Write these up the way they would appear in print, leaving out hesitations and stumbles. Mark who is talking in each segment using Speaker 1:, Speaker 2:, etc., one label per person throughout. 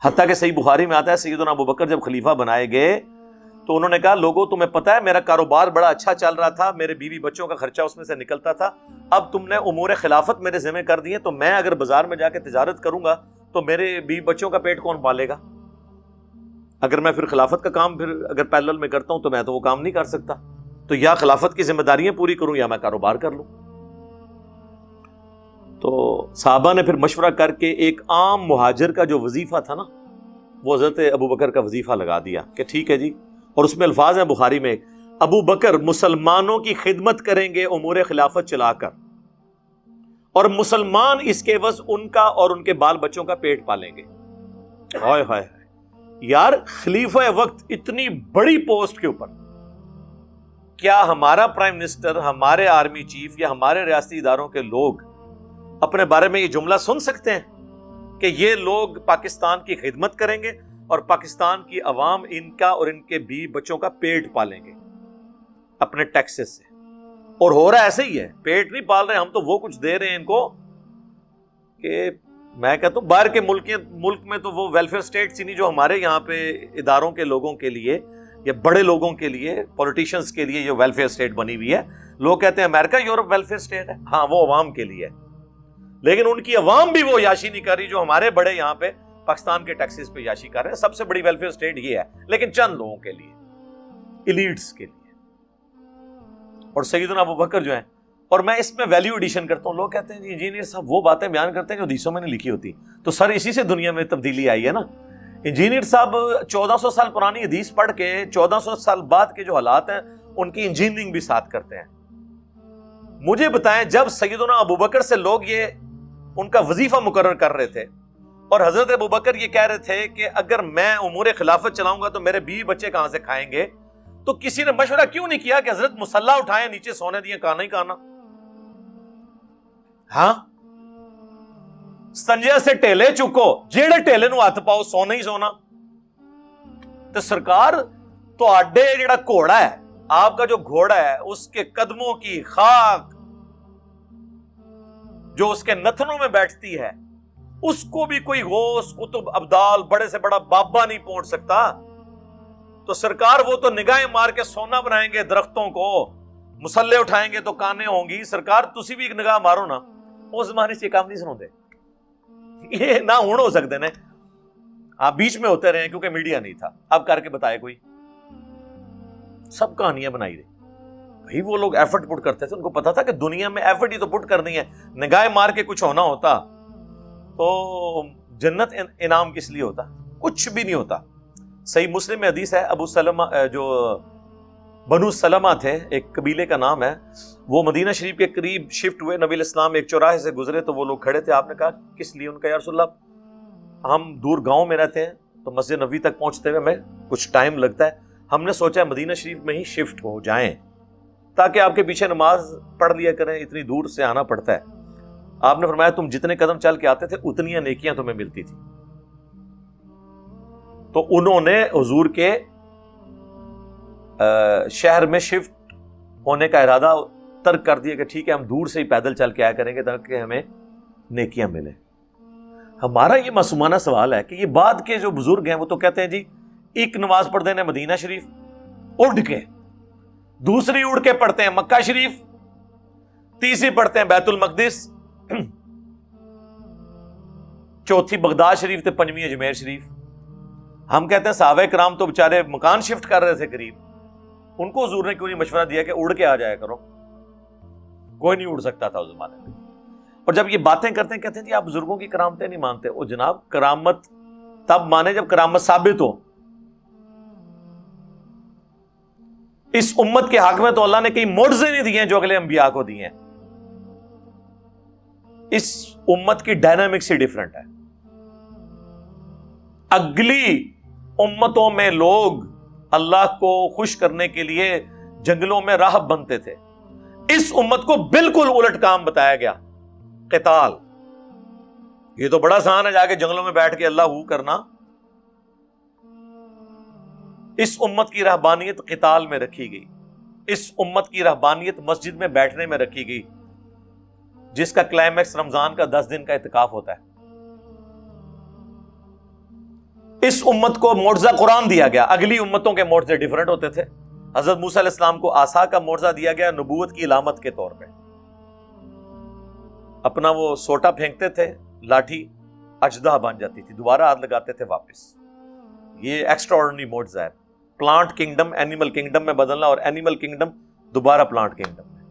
Speaker 1: حتیٰ کہ صحیح بخاری میں آتا ہے سیدنا ابو بکر جب خلیفہ بنائے گئے تو انہوں نے کہا لوگوں تمہیں پتہ ہے میرا کاروبار بڑا اچھا چل رہا تھا، میرے بیوی بچوں کا خرچہ اس میں سے نکلتا تھا، اب تم نے امور خلافت میرے ذمہ کر دیے تو میں اگر بازار میں جا کے تجارت کروں گا تو میرے بیوی بچوں کا پیٹ کون پالے گا؟ اگر میں پھر خلافت کا کام پھر اگر پیرلل میں کرتا ہوں تو میں تو وہ کام نہیں کر سکتا، تو یا خلافت کی ذمہ داریاں پوری کروں یا میں کاروبار کر لوں۔ تو صحابہ نے پھر مشورہ کر کے ایک عام مہاجر کا جو وظیفہ تھا نا وہ حضرت ابو بکر کا وظیفہ لگا دیا کہ ٹھیک ہے جی، اور اس میں الفاظ ہیں بخاری میں، ابو بکر مسلمانوں کی خدمت کریں گے امور خلافت چلا کر، اور مسلمان اس کے عوض ان کا اور ان کے بال بچوں کا پیٹ پالیں گے۔ ہائے ہائے یار، خلیفہ وقت اتنی بڑی پوسٹ کے اوپر کیا ہمارا پرائم منسٹر، ہمارے آرمی چیف یا ہمارے ریاستی اداروں کے لوگ اپنے بارے میں یہ جملہ سن سکتے ہیں کہ یہ لوگ پاکستان کی خدمت کریں گے اور پاکستان کی عوام ان کا اور ان کے بیوی بچوں کا پیٹ پالیں گے اپنے ٹیکسز سے؟ اور ہو رہا ایسے ہی ہے، پیٹ نہیں پال رہے ہم تو وہ کچھ دے رہے ہیں ان کو کہ میں کہتا ہوں باہر کے ملک میں تو وہ ویلفیئر اسٹیٹ سی نہیں جو ہمارے یہاں پہ اداروں کے لوگوں کے لیے یا بڑے لوگوں کے لیے، پولیٹیشنز کے لیے یہ ویلفیئر اسٹیٹ بنی ہوئی ہے۔ لوگ کہتے ہیں امریکہ یورپ ویلفیئر اسٹیٹ ہے، ہاں وہ عوام کے لیے ہے، لیکن ان کی عوام بھی وہ یاشی نہیں کر رہی جو ہمارے بڑے یہاں پہ پاکستان کے ٹیکسز پہ یاشی کر رہے ہیں۔ سب سے بڑی ویلفیئر اسٹیٹ یہ ہے، لیکن چند لوگوں کے لیے، ایلیٹس کے لیے۔ اور سیدنا ابو بکر جو ہیں، اور میں اس میں ویلیو ایڈیشن کرتا ہوں، لوگ کہتے ہیں جی انجینئر صاحب وہ باتیں بیان کرتے ہیں جو حدیثوں میں نہیں لکھی ہوتی، تو سر اسی سے دنیا میں تبدیلی آئی ہے نا۔ انجینئر صاحب 1400 سال پرانی حدیث پڑھ کے 1400 سال بعد کے جو حالات ہیں ان کی انجینئرنگ بھی ساتھ کرتے ہیں۔ مجھے بتائیں جب سیدنا ابو بکر سے لوگ یہ ان کا وظیفہ مقرر کر رہے تھے اور حضرت ابو بکر یہ کہہ رہے تھے کہ اگر میں امور خلافت چلاؤں گا تو میرے بیوی بچے کہاں سے کھائیں گے، تو کسی نے مشورہ کیوں نہیں کیا کہ حضرت مسلح اٹھائیں، نیچے سونے دیے، کانا ہی کانا؟ ہاں، سنجے سے ٹیلے چکو، جیڑے ٹیلے نو ہاتھ پاؤ سونا ہی سونا۔ تو سرکار تو آڈے جڑا گھوڑا ہے، آپ کا جو گھوڑا ہے اس کے قدموں کی خاک جو اس کے نتنوں میں بیٹھتی ہے اس کو بھی کوئی غوث قطب ابدال بڑے سے بڑا بابا نہیں پہنچ سکتا۔ تو سرکار وہ تو نگاہیں مار کے سونا بنائیں گے درختوں کو، مسلح اٹھائیں گے تو کانے ہوں گی۔ سرکار تسی بھی ایک نگاہ مارو نا، اس زمانے سے کام نہیں سنوندے، یہ نہ ہون ہو سکتے نے، آپ بیچ میں ہوتے رہے کیونکہ میڈیا نہیں تھا، اب کر کے بتائے کوئی، سب کہانیاں بنائی رہی بھائی۔ وہ لوگ ایفرٹ پٹ کرتے تھے، ان کو پتا تھا کہ دنیا میں ایفرٹ ہی تو پٹ کرنی ہے، نگاہ مار کے کچھ ہونا ہوتا تو جنت انعام کس لیے ہوتا؟ کچھ بھی نہیں ہوتا۔ صحیح مسلم میں حدیث ہے، ابو سلمہ جو بنو سلمہ تھے، ایک قبیلے کا نام ہے، وہ مدینہ شریف کے قریب شفٹ ہوئے، نبی الاسلام ایک چوراہے سے گزرے تو وہ لوگ کھڑے تھے، آپ نے کہا کس لیے؟ ان کا یا رسول اللہ ہم دور گاؤں میں رہتے ہیں تو مسجد نبوی تک پہنچتے ہوئے ہمیں کچھ ٹائم لگتا ہے، ہم نے سوچا مدینہ شریف میں ہی شفٹ ہو جائیں تاکہ آپ کے پیچھے نماز پڑھ لیا کریں، اتنی دور سے آنا پڑتا ہے۔ آپ نے فرمایا تم جتنے قدم چل کے آتے تھے اتنی نیکیاں تمہیں ملتی تھی۔ تو انہوں نے حضور کے شہر میں شفٹ ہونے کا ارادہ ترک کر دیا کہ ٹھیک ہے ہم دور سے ہی پیدل چل کے آیا کریں گے تاکہ ہمیں نیکیاں ملیں۔ ہمارا یہ معصومانہ سوال ہے کہ یہ بعد کے جو بزرگ ہیں وہ تو کہتے ہیں جی ایک نماز پڑھتے ہیں مدینہ شریف اڑ کے، دوسری اڑ کے پڑھتے ہیں مکہ شریف، تیسری پڑھتے ہیں بیت المقدس، چوتھی بغداد شریف تے پنجویں اجمیر شریف۔ ہم کہتے ہیں صحابہ کرام تو بےچارے مکان شفٹ کر رہے تھے قریب، ان کو حضور نے کیوں نہیں مشورہ دیا کہ اڑ کے آ جایا کرو؟ کوئی نہیں اڑ سکتا تھا اس زمانے میں۔ اور جب یہ باتیں کرتے ہیں کہتے ہیں جی آپ بزرگوں کی کرامتیں نہیں مانتے۔ او جناب، کرامت تب مانے جب کرامت ثابت ہو۔ اس امت کے حق میں تو اللہ نے کئی معجزے نہیں دیے ہیں جو اگلے انبیاء کو دیے ہیں۔ اس امت کی ڈائنامکس ہی ڈیفرنٹ ہے۔ اگلی امتوں میں لوگ اللہ کو خوش کرنے کے لیے جنگلوں میں راہب بنتے تھے، اس امت کو بالکل الٹ کام بتایا گیا، قتال۔ یہ تو بڑا آسان ہے جا کے جنگلوں میں بیٹھ کے اللہ ہو کرنا، اس امت کی رہبانیت قتال میں رکھی گئی، اس امت کی رہبانیت مسجد میں بیٹھنے میں رکھی گئی، جس کا کلائمیکس رمضان کا 10 دن کا اعتکاف ہوتا ہے۔ اس امت کو معجزہ قرآن دیا گیا، اگلی امتوں کے معجزے ڈیفرنٹ ہوتے تھے۔ حضرت موسیٰ علیہ السلام کو عصا کا معجزہ دیا گیا نبوت کی علامت کے طور پہ، اپنا وہ سوٹا پھینکتے تھے، لاٹھی اژدہا بن جاتی تھی، دوبارہ ہاتھ لگاتے تھے واپس۔ یہ ایکسٹرا آرڈنری معجزہ ہے، پلانٹ کنگڈم اینیمل کنگڈم میں بدلنا اور اینیمل کنگڈم دوبارہ پلانٹ کنگڈم میں۔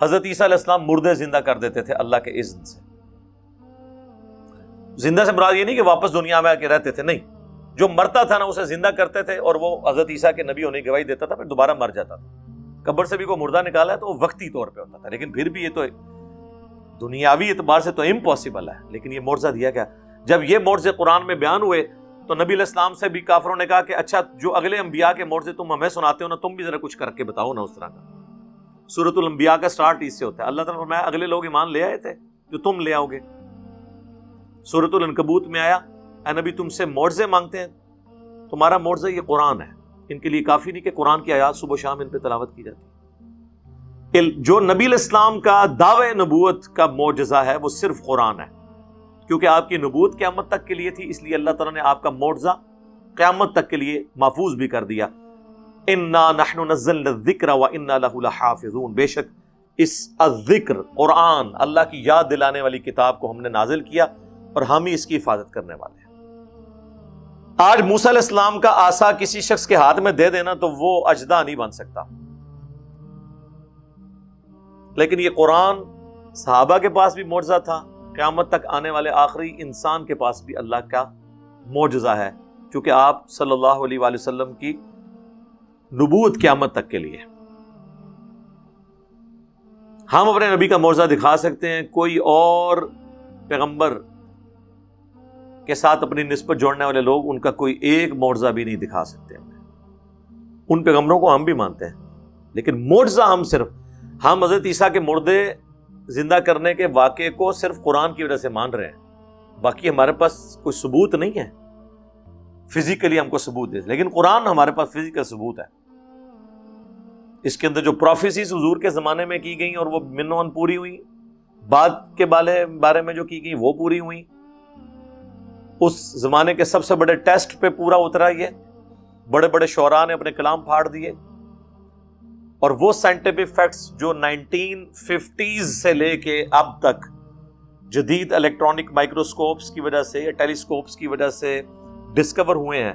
Speaker 1: حضرت عیسیٰ علیہ السلام مردے زندہ کر دیتے تھے اللہ کے اذن سے۔ زندہ سے مراد یہ نہیں کہ واپس دنیا میں آ کے رہتے تھے، نہیں، جو مرتا تھا نا اسے زندہ کرتے تھے اور وہ حضرت عیسیٰ کے نبی ہونے کی گواہی دیتا تھا، پھر دوبارہ مر جاتا تھا۔ قبر سے بھی کوئی مردہ نکالا ہے تو وہ وقتی طور پہ ہوتا تھا، لیکن پھر بھی یہ تو دنیاوی اعتبار سے تو امپاسبل ہے، لیکن یہ معجزہ دیا گیا۔ جب یہ معجزے قرآن میں بیان ہوئے تو نبی علیہ السلام سے بھی کافروں نے کہا کہ اچھا جو اگلے انبیاء کے معجزے تم ہمیں سناتے ہو نا، تم بھی ذرا کچھ کر کے بتاؤ نا اس طرح کا۔ سورۃ الانبیاء کا سٹارٹ اس سے ہوتا ہے۔ اللہ تعالیٰ نے فرمایا اگلے لوگ ایمان لے آئے تھے جو تم لے آؤ گے۔ سورۃ العنکبوت میں آیا اے نبی تم سے معجزے مانگتے ہیں، تمہارا معجزہ یہ قرآن ہے، ان کے لیے کافی نہیں کہ قرآن کی آیات صبح و شام ان پہ تلاوت کی جاتی ہے۔ جو نبی علیہ السلام کا دعوی نبوت کا معجزہ ہے وہ صرف قرآن ہے، کیونکہ آپ کی نبوت قیامت تک کے لیے تھی، اس لیے اللہ تعالیٰ نے آپ کا معجزہ قیامت تک کے لیے محفوظ بھی کر دیا۔ انا نحن نزلنا الذکر وانا لہ لحافظون، بے شک اس الذکر قرآن اللہ کی یاد دلانے والی کتاب کو ہم نے نازل کیا اور ہم ہی اس کی حفاظت کرنے والے ہیں۔ آج موسیٰ علیہ السلام کا عصا کسی شخص کے ہاتھ میں دے دینا تو وہ اژدہا نہیں بن سکتا، لیکن یہ قرآن صحابہ کے پاس بھی معجزہ تھا، قیامت تک آنے والے آخری انسان کے پاس بھی اللہ کا معجزہ ہے، کیونکہ آپ صلی اللہ علیہ وآلہ وسلم کی نبوت قیامت تک کے لیے۔ ہم اپنے نبی کا معجزہ دکھا سکتے ہیں، کوئی اور پیغمبر کے ساتھ اپنی نسبت جوڑنے والے لوگ ان کا کوئی ایک معجزہ بھی نہیں دکھا سکتے۔ ان پیغمبروں کو ہم بھی مانتے ہیں، لیکن معجزہ ہم حضرت عیسیٰ کے مردے زندہ کرنے کے واقعے کو صرف قرآن کی وجہ سے مان رہے ہیں، باقی ہمارے پاس کوئی ثبوت نہیں ہے فزیکلی ہم کو ثبوت دے، لیکن قرآن ہمارے پاس فزیکل ثبوت ہے۔ اس کے اندر جو پروفیسیز حضور کے زمانے میں کی گئیں اور وہ منون پوری ہوئی، بعد کے بارے میں جو کی گئی وہ پوری ہوئی، اس زمانے کے سب سے بڑے ٹیسٹ پہ پورا اترا، یہ بڑے بڑے شعراء نے اپنے کلام پھاڑ دیے، اور وہ سائنٹیفک فیکٹس جو 1950s سے لے کے اب تک جدید الیکٹرانک مائکروسکوپس کی وجہ سے یا ٹیلیسکوپس کی وجہ سے ڈسکور ہوئے ہیں،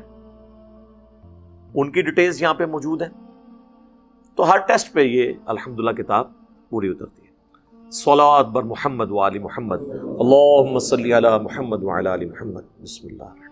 Speaker 1: ان کی ڈیٹیلز یہاں پہ موجود ہیں۔ تو ہر ٹیسٹ پہ یہ الحمدللہ کتاب پوری اترتی ہے۔ صلوات بر محمد و آل محمد، اللہم صلی علی محمد و علی آل محمد۔ بسم اللہ۔